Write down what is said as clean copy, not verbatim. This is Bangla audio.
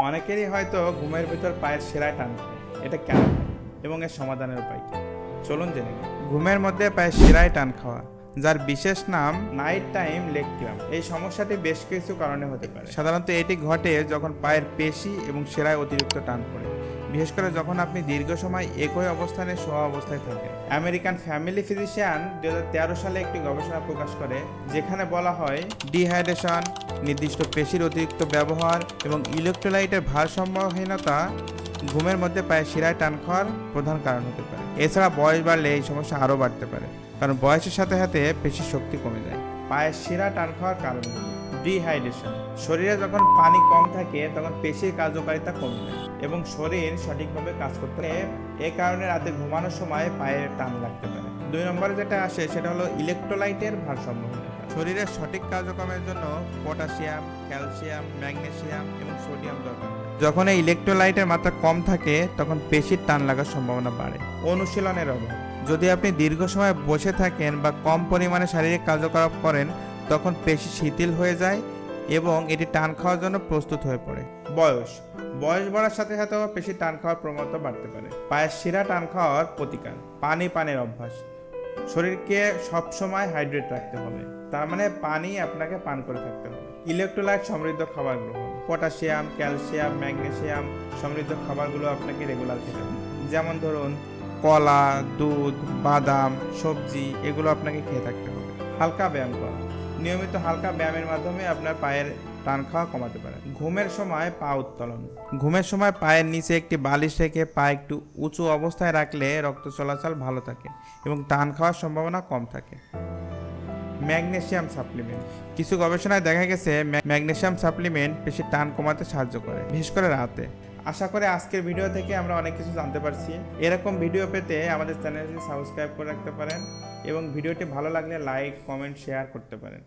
অনেকেরই হয়তো ঘুমের ভিতর পায়ের শিরায় টান পড়ে। এটা কেন হয় এবং এর সমাধানের উপায় কি? চলুন জেনে নিই। ঘুমের মধ্যে পায়ের শিরায় টান খাওয়া, যার বিশেষ নাম নাইট টাইম লেগ ক্র্যাম্প। এই সমস্যাটি বেশ কিছু কারণে হতে পারে। সাধারণত এটি ঘটে যখন পায়ের পেশি এবং শিরায় অতিরিক্ত টান পড়ে, বিশেষ করে যখন আপনি দীর্ঘ সময় একই অবস্থানে শোয়া অবস্থায় থাকেন। আমেরিকান ফ্যামিলি ফিজিশিয়ান 2013 সালে একটি গবেষণা প্রকাশ করে, যেখানে বলা হয় ডিহাইড্রেশন, নির্দিষ্ট পেশির অতিরিক্ত ব্যবহার এবং ইলেকট্রোলাইটের ভারসাম্যহীনতা ঘুমের মধ্যে পায়ের শিরায় টান খাওয়ার প্রধান কারণ হতে পারে। এছাড়া বয়স বাড়লে এই সমস্যা আরও বাড়তে পারে, কারণ বয়সের সাথে সাথে পেশির শক্তি কমে যায়। পায়ের শিরা টান খাওয়ার কারণ ডিহাইড্রেশন। শরীরে যখন পানি কম থাকে তখন পেশির কার্যকারিতা কমে যায় এবং শরীর সঠিকভাবে কাজ করতে পারে। এ কারণে রাতে ঘুমানোর সময় পায়ের টান লাগতে পারে। 2 নম্বরে যেটা আসে সেটা হলো ইলেকট্রোলাইটের ভারসাম্যহীনতা। শরীরের সঠিক কার্যক্রমের জন্য পটাশিয়াম, ক্যালসিয়াম, ম্যাগনেসিয়াম এবং সোডিয়াম দরকার। যখন এই ইলেকট্রোলাইটের মাত্রা কম থাকে তখন পেশির টান লাগার সম্ভাবনা বাড়ে। অনুশীলনের অভাব। যদি আপনি দীর্ঘ সময় বসে থাকেন বা কম পরিমাণে শারীরিক কার্যকলাপ করেন তখন পেশি শিথিল হয়ে যায় এবং এটি টান খাওয়ার জন্য প্রস্তুত হয়ে পড়ে। বয়স বাড়ার সাথে সাথে পেশি টান খাওয়ার প্রবণতা বাড়তে পারে। পায়ের শিরা টান খাওয়ার প্রতিকার: পানির অভ্যাস। শরীরকে সবসময় হাইড্রেট রাখতে হবে, তার মানে পানি আপনাকে পান করে থাকতে হবে। ইলেকট্রোলাইট সমৃদ্ধ খাবার গ্রহণ, পটাশিয়াম, ক্যালসিয়াম, ম্যাগনেসিয়াম সমৃদ্ধ খাবারগুলো আপনাকে রেগুলার খেতে হবে। যেমন ধরুন কলা, দুধ, বাদাম, সবজি, এগুলো আপনাকে খেয়ে থাকতে হবে। হালকা ব্যায়াম করা, নিয়মিত হালকা ব্যায়ামের মাধ্যমে আপনার পায়ের টান খাওয়া কমাতে পারে। ঘুমের সময় পা উত্তোলন। ঘুমের সময় পায়ের নিচে একটি বালিশ রেখে পা একটু উঁচু অবস্থায় রাখলে রক্ত চলাচল ভালো থাকে এবং টান খাওয়ার সম্ভাবনা কম থাকে। Magnesium supplement. কিছু গবেষণায় দেখা গেছে ম্যাগনেসিয়াম সাপ্লিমেন্ট পেশির টান কমাতে সাহায্য করে, বিশেষ করে রাতে। আশা করি আজকের ভিডিও থেকে আমরা অনেক কিছু জানতে পারছি। এরকম ভিডিও পেতে আমাদের চ্যানেলটি সাবস্ক্রাইব করে রাখতে পারেন এবং ভিডিওটি ভালো লাগলে লাইক, কমেন্ট, শেয়ার করতে পারেন।